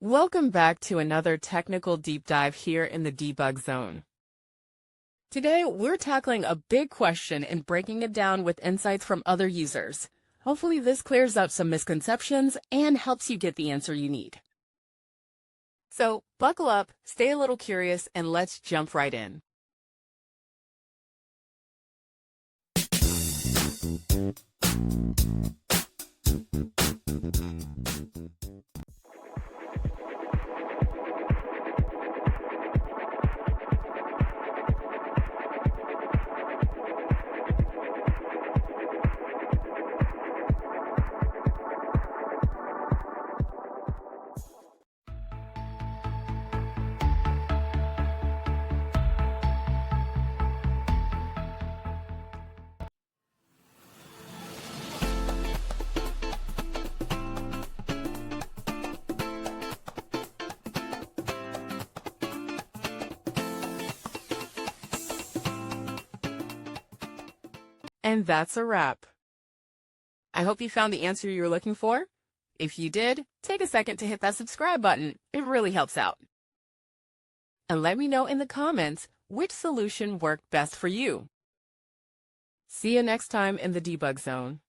Welcome back to another technical deep dive here in the debug zone. Today, we're tackling a big question and breaking it down with insights from other users. Hopefully this clears up some misconceptions and helps you get the answer you need. So buckle up, stay a little curious, and let's jump right in. And that's a wrap. I hope you found the answer you were looking for. If you did, take a second to hit that subscribe button. It really helps out. And let me know in the comments which solution worked best for you. See you next time in the debug zone.